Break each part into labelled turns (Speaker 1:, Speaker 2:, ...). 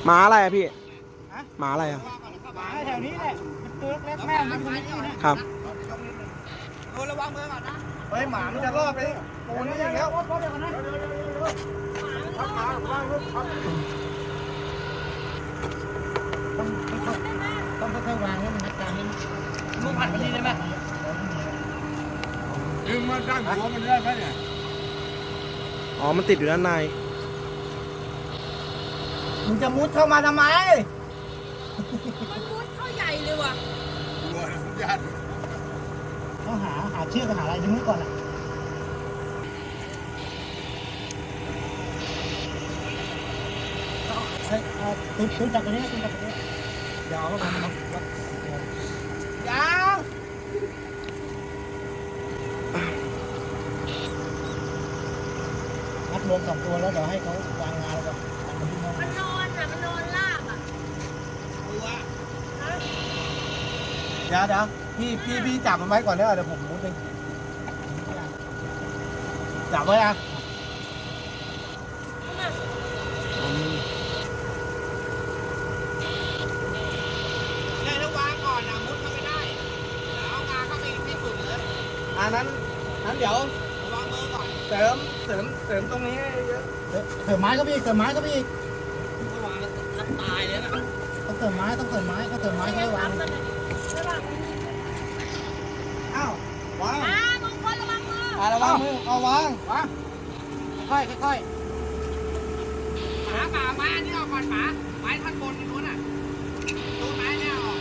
Speaker 1: หมาอะไรอะพี่หมาอะไรอะ
Speaker 2: หมาแถวนี้แหละตัวเล็กแม่มันตัวนี้
Speaker 1: ครับ
Speaker 2: ระวังมือก่อนนะเฮ้ยหมามันจะรอดไปโอ้ยแล้วเดี๋ยวก่อนนะต้องค่อยๆวางให้มันนัดการให้มึงผัดไปทีได้ไหมดึงมาด้านหัวมันได้ไหมเนี่ย
Speaker 1: อ๋อมันติดอยู่ด้านใน
Speaker 2: มึงจะมุดเข้ามาทำไม
Speaker 3: มันมุดเข้าใหญ่เลยว่ะ
Speaker 2: ต้องหาเชือกหาอะไรดึงก่อนอ่ะตุ้นจับตัวนี้ตุ้นจับตัวนี้ยาวเข้ามาครับยาวมัดรวม2 ตัวแล้วเดี๋ยวให้เขาวางงานแล้วก็
Speaker 3: มันนอนอ่ะมันนอนลากอ่ะ
Speaker 2: เดี๋ยวพี่จับมันไว้ก่อนเดี๋ยวผมมุดเองจับไว้อ่ะเนี่ยถ้าวางก่อนนะมุดเข้าไม่ได้เอางาเข้าไปไม่สุดเลยนั้นเดี๋ยววางมือก่อนเสริมตรงนี้เยอะเสริมไม้ก็พี่เสริมไม้ก็พี่วางแล้วตายเลยนะต้องเสริมไม้ก็เสริมไม้ให้วางอ้าววาง
Speaker 3: มงคลระวังมือ
Speaker 2: ระวังมือเอาวางค่อยป่าไม้อันนี้ออกก่อนป่าไม้ท่านบนนู้นน่ะตู้ไม้เนี่ยออก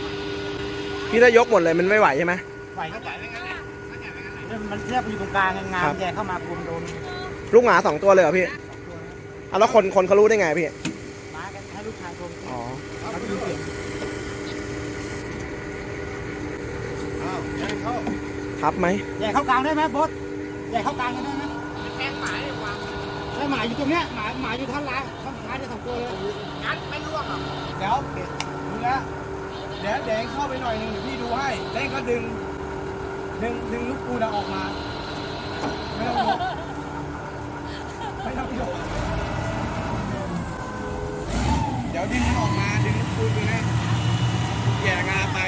Speaker 1: พี่ถ้ายกหมดเลยมันไม่ไหวใช่ไหม
Speaker 2: ไหวก็ไหวไม่งั้นแหละมันเทียบอยู่ตรงกลางงานแย่เข้ามาคุมโดน
Speaker 1: ลูกหมา2 ตัวเลยเหรอพี่แล้วคนเขารู้ได้ไงพี่
Speaker 2: มากันให้ลูกชายชม
Speaker 1: อ๋อ
Speaker 2: เขาดูเสียงแย่เข้า
Speaker 1: ทับไหม
Speaker 2: แย่เข้ากลางได้ไหมบดแย่เข้ากลางได้ไหมแทงหมาดีกว่าแล้วหมาอยู่ตรงเนี้ยหมาอยู่ท่อนล่างท่อนท้ายได้2 ตัวเลยงัดไม่ร่วงหรอกเดี๋ยวดูนะเดี๋ยวเข้าไปหน่อยนึงเดี๋ยวพี่ดูให้แล้วก็ดึงลูกปูนออกมาไม่ต้องยกเดี๋ยวดึงมันออกมาดึงลูกปูนไปนะแย่งาไป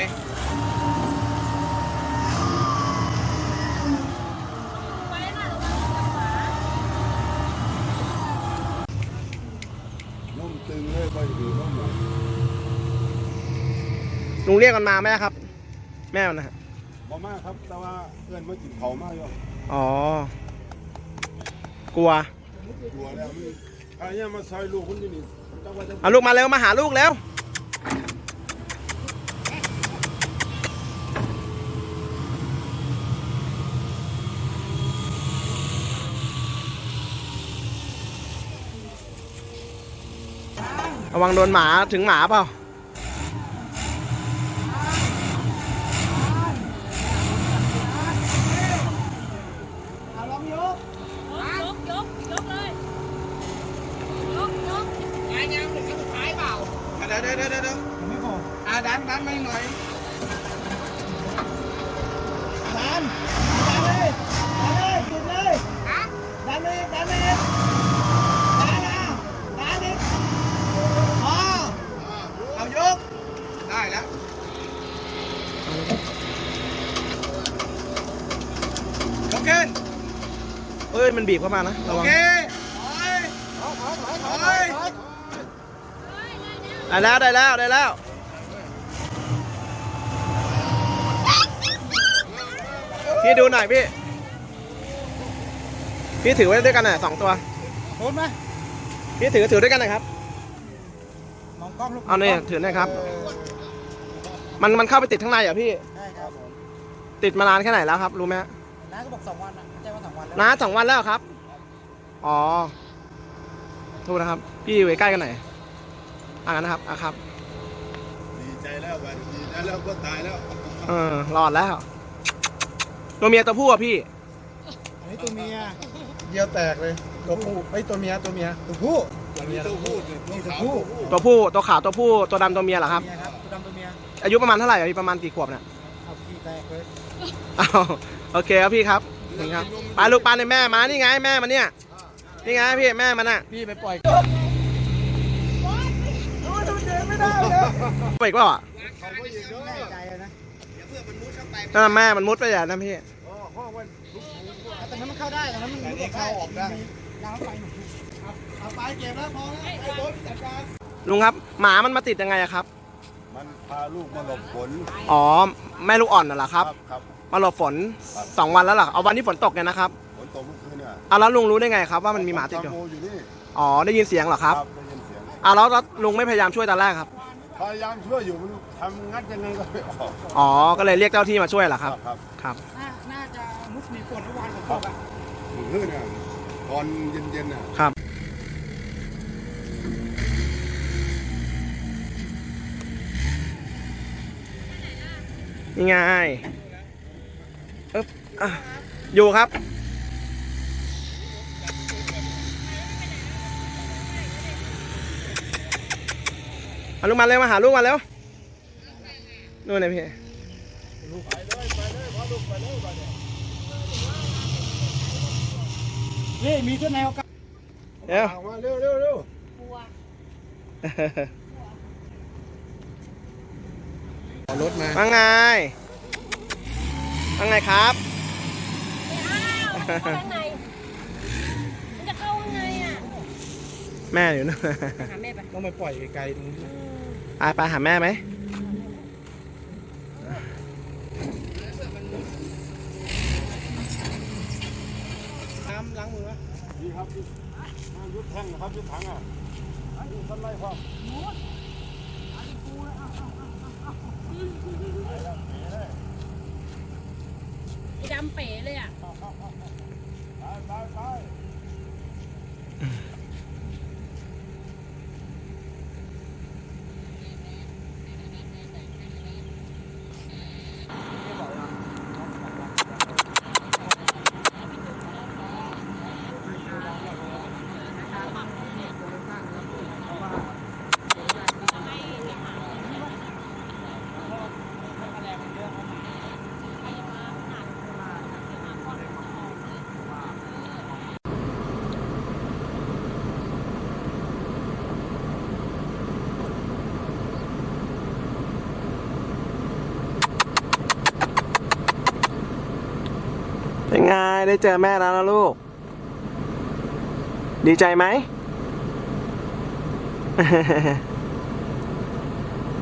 Speaker 4: น้มตึงเลยไปดูน้มหน่อย
Speaker 1: ลุงเรียกมันมาไหมครับแม่มันนะฮะ
Speaker 4: บ่มากครับแต่ว่าเพื่อนมากินเขามากอยู่
Speaker 1: อ๋อกลัว
Speaker 4: แล้วมันอะไรเนี่ยมาซอยลูกคนนี้นี่
Speaker 1: เอาลูกมาเร็วมาหาลูกแล้วระวังโดนหมาถึงหมาเปล่า
Speaker 3: เลยยกงานยังถึงสุดท้ายเปล่า
Speaker 2: เดี๋ยวไม่พอดันไม่หน่อยดันเลยจุดเลยดันเลยดันอีกอ๋อเอายกได้แล้วยกขึ้น
Speaker 1: เอ้ยมันบีบเข้ามานะระวังได้แล้วพี่ดูหน่อยพี่ถือไว้ด้วยกันหน่อย2 ตัว
Speaker 2: โดนไหม
Speaker 1: พี่ถือด้วยกันหน่อยครับ
Speaker 2: มองกล้องลูก
Speaker 1: เอาเนี่ยถือหน่อยครับมันเข้าไปติดข้างในเหรอพี่
Speaker 2: ใช่ครับ
Speaker 1: ติดมานานแค่ไหนแล้วครับรู้ไหม
Speaker 2: น้าก็บอก2 วันนะไม่ใช่ว่า2 วันแล้ว
Speaker 1: น้า2 วันแล้วครับอ๋อโทษนะครับพี่อยู่ใกล้กันหน่อยนะครับครับ
Speaker 4: ดีใจแล้ววันดีใจแล้วก็ตายแล้ว
Speaker 1: รอดแล้วตัวเมียตัวผู้อ่ะพี่
Speaker 2: อันนี้ตัวเมียเยี่ยวแตกเลยตัวผู้ตัวเมียตัวผู้
Speaker 1: ตัวผู้ตัวขาวตัวผู้ตัวดำตัวเมียเหรอครับ
Speaker 2: ตัวดำตัวเมีย
Speaker 1: อายุประมาณเท่าไหร่ประมาณกี่ขวบเนี่ย
Speaker 2: เอาขี้แตกเลย
Speaker 1: โอเคครับพี่ครับนี่ครับปลาลูกปลาในแม่มานี่ไงแม่มันเนี่ยนี่ไงพี่แม่มันน่ะ
Speaker 2: พี่ไปปล่อย
Speaker 1: ไปอีกเปล่าอ่ะ
Speaker 2: เขาก็ยังแน่ใจนะ
Speaker 1: นั่นนะแม่มันมุดไปอย่างนั้นพี่
Speaker 2: แต่นั้นมันเข้าได้แต่นั้นมันมุดเข้าออกได้น้ำไฟหนุนเอาไปเก็บแล้วพอแล้วไอ้รถจัดการ
Speaker 1: ลุงครับหมามันมาติดยังไงอะครับ
Speaker 4: มันพาลูกมาหลบฝน
Speaker 1: อ๋อแม่ลูกอ่อนน่ะเหรอครับ
Speaker 4: ครับ
Speaker 1: มาหลบฝน2 วันแล้วเหรอเอาวันที่ฝนตกเนี่ยนะครับ
Speaker 4: ฝนตกเมื่อคืนเนี่ย
Speaker 1: เอาแล้วลุงรู้ได้ไงครับว่ามันมีหมาติดอยู่
Speaker 4: ทำโอยู่นี่
Speaker 1: อ๋อได้ยินเสียงเหรอครับ
Speaker 4: ได้ยินเสียง
Speaker 1: เอาแล้วลุงไม่พยายามช่วยตอนแรกครับ
Speaker 4: พยายามช่วยอยู่มันทำงัดยังไงก็ไม่ออก
Speaker 1: อ๋อก็เลยเรียกเจ้าที่มาช่วยเหรอครับ
Speaker 4: ครับ
Speaker 1: ครับ
Speaker 2: น่าจะมุดมีฝนเมื่อวานฝนตกอ่ะ
Speaker 4: เมื่อคืนน่ะตอนเย็นๆน่ะ
Speaker 1: ครับนี่ไงอ่ะอยู่ครับเอาลูกมาเร็วมาหาลูกมาเร็วนู่นเลยพี่
Speaker 2: นี่มีเจ้าแนวกัน
Speaker 1: เดี๋ยว
Speaker 4: เอามาเร็วเร็วเร็ว
Speaker 3: กลัว
Speaker 2: เอารถมา
Speaker 1: ว่าไงว่าไงครับ
Speaker 3: ไม่เอาเข้าข้างในมันจะเข้าข้างในอ่ะ
Speaker 1: แม่อยู่นู่น
Speaker 3: หาแม่ไป
Speaker 2: ต้องไปปล่อยไกลๆตรงนี้
Speaker 1: ไปหาแม่ไหม
Speaker 2: น้ำล้างมือไหม
Speaker 4: นี่ครับยุดแท่งนะครับยุดถังอ่ะนี่ต้นไม้พ่อ
Speaker 3: ไอ้ดำเป๋เลยอ่ะ
Speaker 4: ไปไป
Speaker 1: เป็นไงได้เจอแม่แล้วนะลูก ดีใจไหม